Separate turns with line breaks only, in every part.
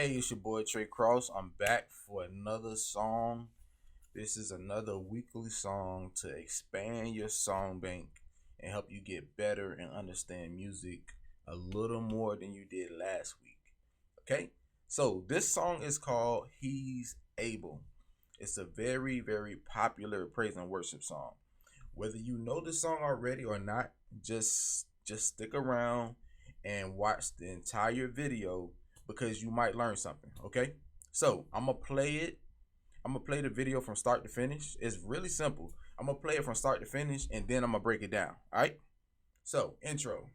Hey, it's your boy Trey Cross. I'm back for another song. This is another weekly song to expand your song bank and help you get better and understand music a little more than you did last week. Okay? So, this song is called He's Able. It's a very, very popular praise and worship song. Whether you know the song already or not, just stick around and watch the entire video because you might learn something. Okay, so I'm gonna play it. I'm gonna play the video from start to finish. It's really simple. I'm gonna play it from start to finish and then I'm gonna break it down. All right, so intro.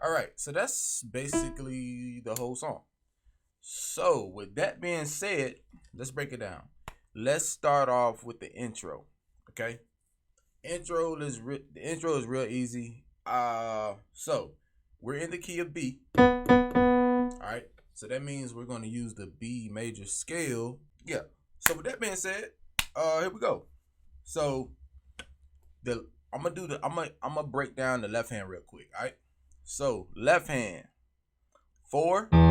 All right, so that's basically the whole song. So, with that being said, let's break it down. Let's start off with the intro. Okay, the intro is real easy. So we're in the key of B. All right, so that means we're going to use the B major scale. Yeah. So with that being said, here we go. So I'm gonna break down the left hand real quick. All right. So left hand, 4, and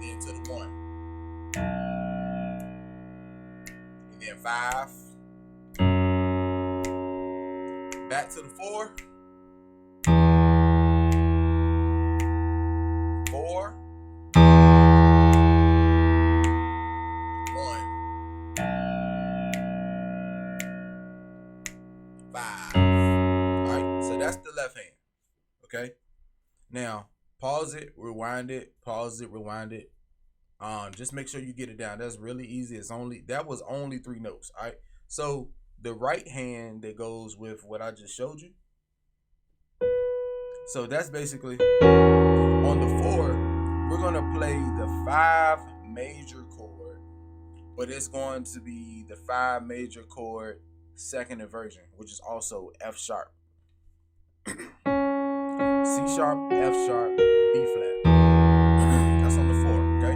then to the 1, and then 5, back to the 4, 4, 1, 5. All right, so that's the left hand. Okay. Now pause it, rewind it, pause it, rewind it. Just make sure you get it down. That's really easy. That was only 3 notes. All right. So the right hand that goes with what I just showed you. So that's basically on the 4. We're gonna play the 5 major chord, but it's going to be the 5 major chord second inversion, which is also F sharp, C sharp, F sharp, B flat. That's on the 4. Okay.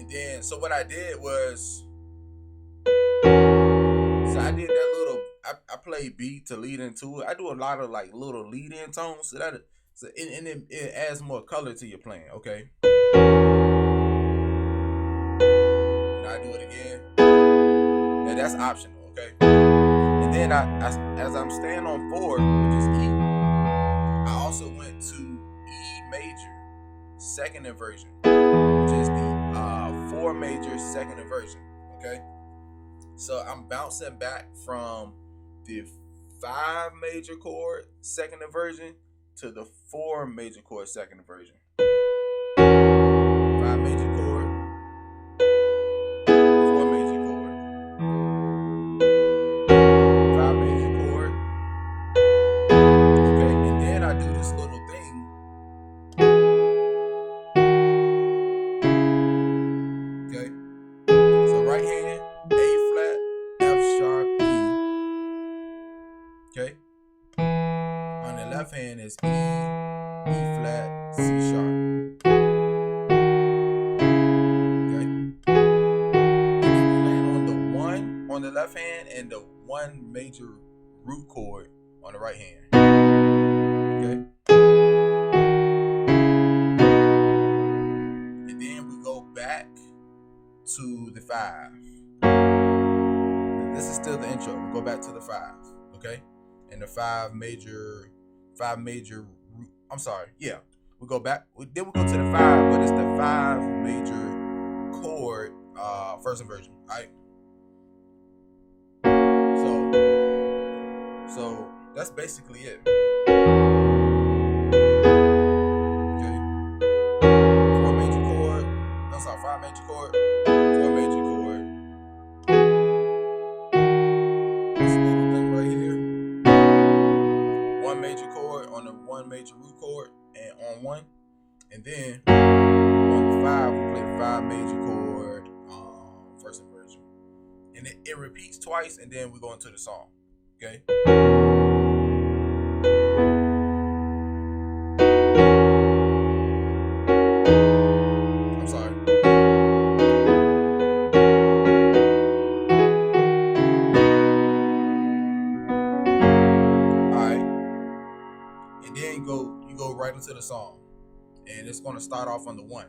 And then, so what I did was, I did that little. I played B to lead into it. I do a lot of like little lead in tones, and it adds more color to your playing. Okay. And I do it again. And that's optional. Okay. And then as I'm staying on 4, which is E, I also went to E major second inversion, which is the 4 major second inversion. Okay. So I'm bouncing back from the 5 major chord second inversion to the 4 major chord second inversion. 5 major chord, 4 major chord, 5 major chord. Okay, and then I do this little thing. Okay, so right hand, A flat, F sharp, E. Okay, on the left hand is E, E flat, C sharp. Okay, and then we land on the 1 on the left hand and the 1 major root chord on the right hand. Okay, and then we go back to the 5. This is still the intro. We go back to the 5. Okay, and the 5 major. I'm sorry. Yeah, we go back. Then we go to the 5, but it's the 5 major chord first inversion. All right. So that's basically it. Okay. 4 major chord. I'm sorry, 5 major chord, 4 major chord. This little thing right here. 1 major chord on the 1 major root chord and on 1, and then on the 5 we play the 5 major chord first inversion, and it repeats twice, and then we go into the song. Okay. I'm sorry. All right, and then you go right into the song, and it's gonna start off on the 1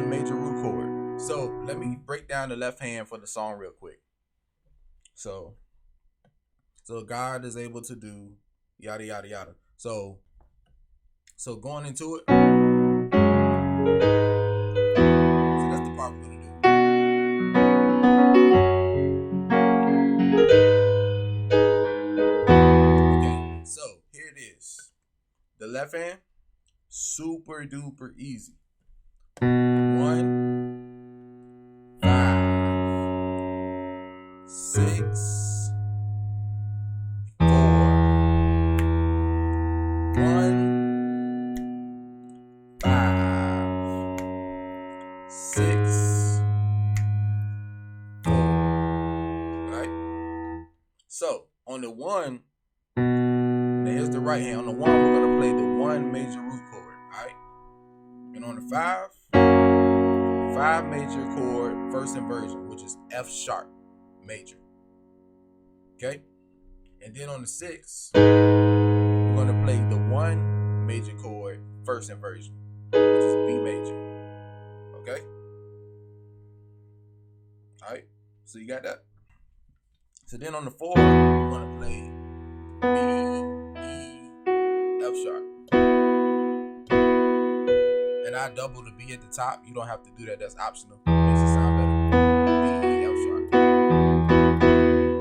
major root chord. So let me break down the left hand for the song real quick. So God is able to do yada yada yada. So going into it. So that's the part we're gonna do. Okay, so here it is. The left hand, super duper easy. 1, 5, 6, 4. 1, 5, 6, 4. Right? So on the 1, now here's the right hand. On the 1, we're gonna play the 1 major root chord. Alright? And on the 5 major chord first inversion, which is F sharp major. Okay? And then on the 6, we're gonna play the 1 major chord first inversion, which is B major. Okay? Alright, so you got that. So then on the 4, we're gonna play B, E, F sharp. And I double the B at the top. You don't have to do that, that's optional. It makes it sound better. B, E, F sharp.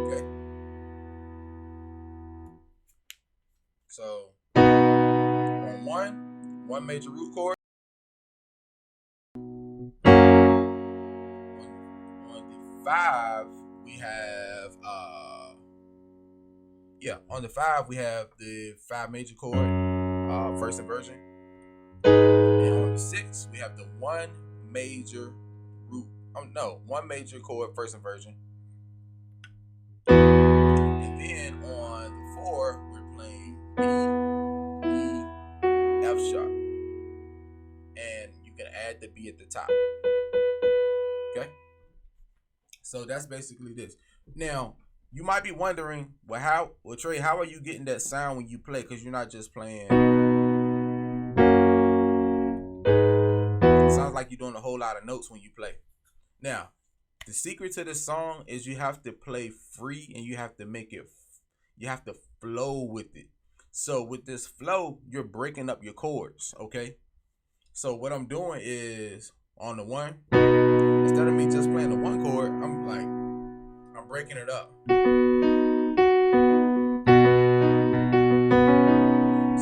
Okay? So on 1 major root chord. On the 5, we have on the 5 we have the 5 major chord first inversion. And on the 6 we have the 1 major root 1 major chord first inversion. And then on the 4 we're playing B, E, F sharp. And you can add the B at the top. Okay? So that's basically this. Now, you might be wondering, Trey, how are you getting that sound when you play? Because you're not just playing. It sounds like you're doing a whole lot of notes when you play. Now, the secret to this song is you have to play free, and you have to flow with it. So with this flow, you're breaking up your chords, okay? So what I'm doing is on the one, instead of me just playing the one chord, I'm breaking it up.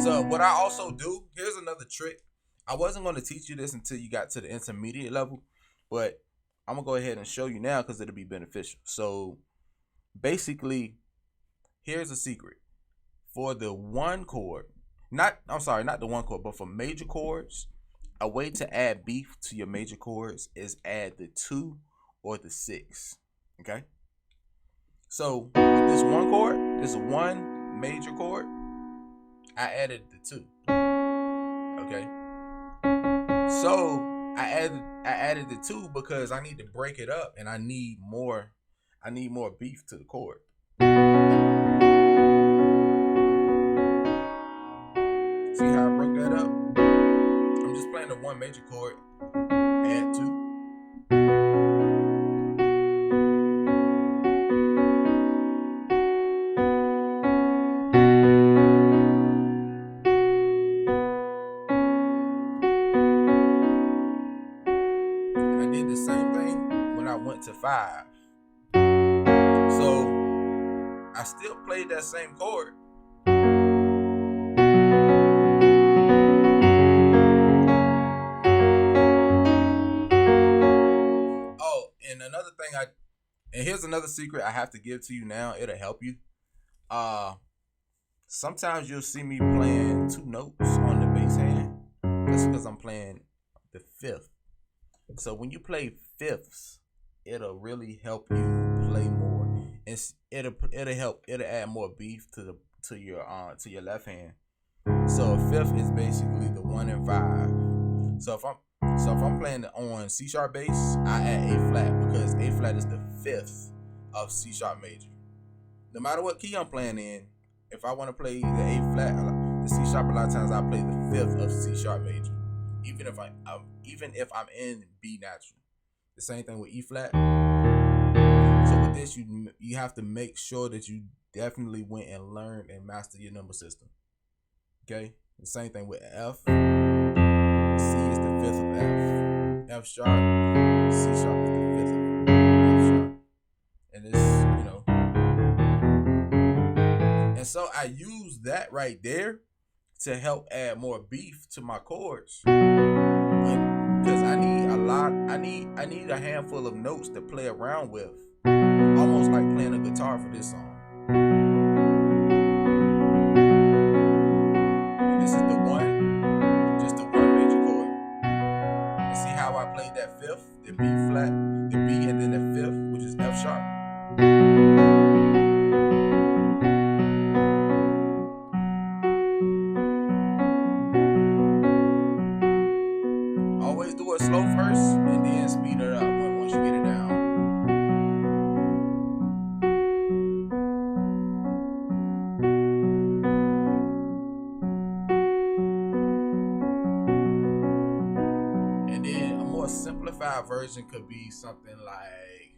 So what I also do, here's another trick. I wasn't going to teach you this until you got to the intermediate level, but I'm going to go ahead and show you now because it'll be beneficial. So basically, here's a secret. For the one chord, not the one chord, but for major chords, a way to add beef to your major chords is add the 2 or the 6. Okay? So with this one chord, this one major chord, I added the 2. Okay? So I added the 2 because I need to break it up and I need more beef to the chord. See how I broke that up? I'm just playing the one major chord, add 2. And I did the same thing when I went to 5. So I still played that same chord. Oh, and another thing and here's another secret I have to give to you now. It'll help you. Sometimes you'll see me playing 2 notes on the bass hand. That's because I'm playing the 5th. So when you play 5ths, it'll really help you play more. It'll add more beef to your left hand. So a 5th is basically the 1 and 5. So if I'm playing on C sharp bass, I add A flat because A flat is the 5th of C sharp major. No matter what key I'm playing in, if I want to play the A flat, the C sharp, a lot of times I play the 5th of C sharp major, even if I'm in B natural. The same thing with E flat. So with this, you have to make sure that you definitely went and learned and mastered your number system. Okay, the same thing with F. C is the 5th of F. F sharp, C sharp is the 5th of F sharp, and it's and so I use that right there to help add more beef to my chords. Because I need a handful of notes to play around with. Almost like playing a guitar for this song. And this is the one, just the one major chord. And see how I played that 5th, the B flat, the B, and then the 5th, which is F sharp. Always do it slow first and then speed it up once you get it down. And then a more simplified version could be something like,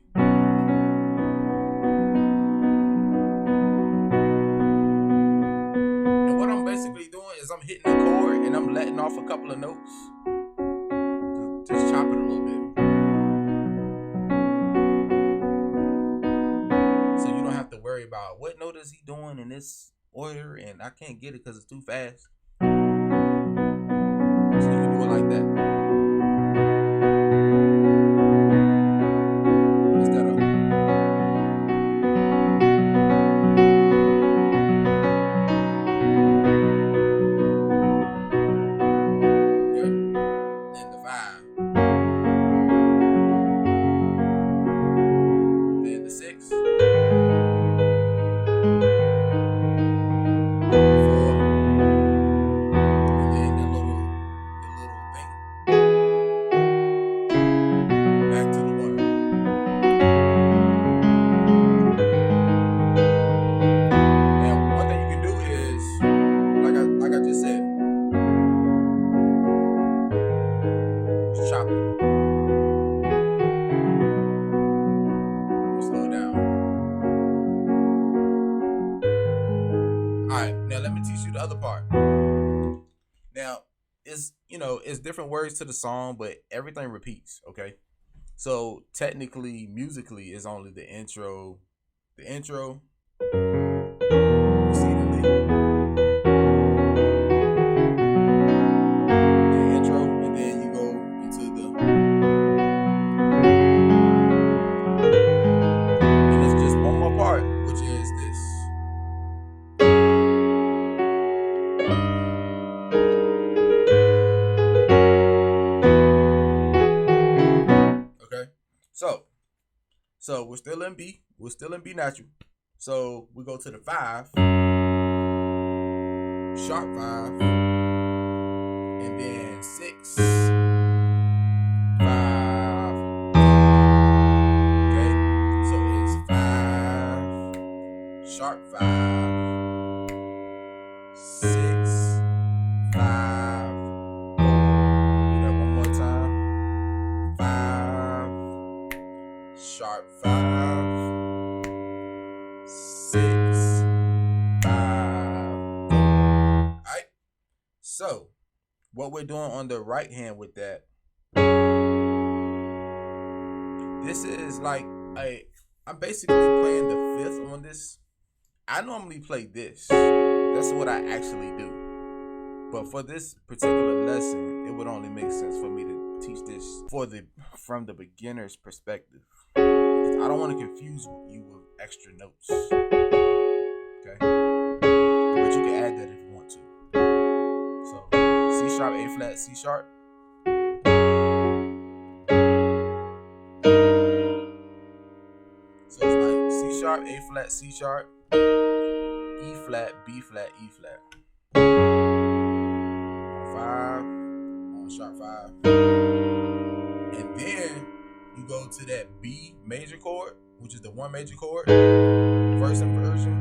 and what I'm basically doing is I'm hitting the chord and I'm letting off a couple of notes. Just chop it a little bit. So you don't have to worry about what note is he doing in this order and I can't get it because it's too fast. So you can do it like that. Instead of then the 5. Then the 6. 4. And then the little thing. Back to the 1. And one thing you can do is, like I just said, just chop it. Slow it down. Alright, now let me teach you the other part. Now, it's it's different words to the song, but everything repeats. Okay, so technically, musically, is only the intro. The intro. You see the lead. The intro, and then you go into the. And it's just one more part, which is this. Okay, so we're still in B. We're still in B natural. So we go to the 5, sharp 5, and then 6, 5. Okay, so it's 5, sharp 5, 6, 5, 4. Do that one more time. 5, sharp 5, 6, 5, 4. Alright. So what we're doing on the right hand with that, this is like I'm basically playing the 5th on this. I normally play this. That's what I actually do. But for this particular lesson, it would only make sense for me to teach this from the beginner's perspective. I don't want to confuse you with extra notes. Okay? But you can add that if you want to. So C sharp, A flat, C sharp. So it's like C sharp, A flat, C sharp, E flat, B flat, E flat. On 5, on sharp 5. And then you go to that B major chord, which is the 1 major chord, first inversion.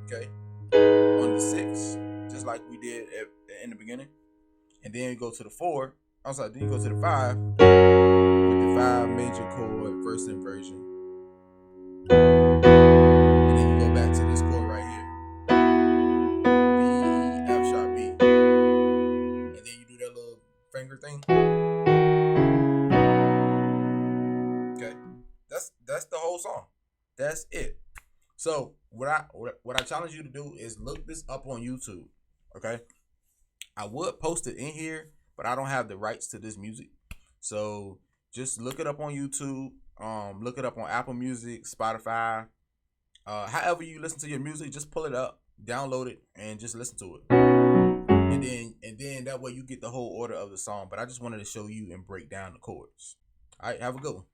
Okay. On the 6, just like we did in the beginning. And then you go to the 4. I'm sorry, then you go to the 5 with the 5 major chord, first inversion. And then you go back to this chord right here. B, F sharp, B. And then you do that little finger thing. Okay. That's the whole song. That's it. So what I challenge you to do is look this up on YouTube. Okay. I would post it in here, but I don't have the rights to this music. So just look it up on YouTube. Look it up on Apple Music, Spotify. However you listen to your music, just pull it up, download it, and just listen to it. And then that way you get the whole order of the song. But I just wanted to show you and break down the chords. All right, have a good one.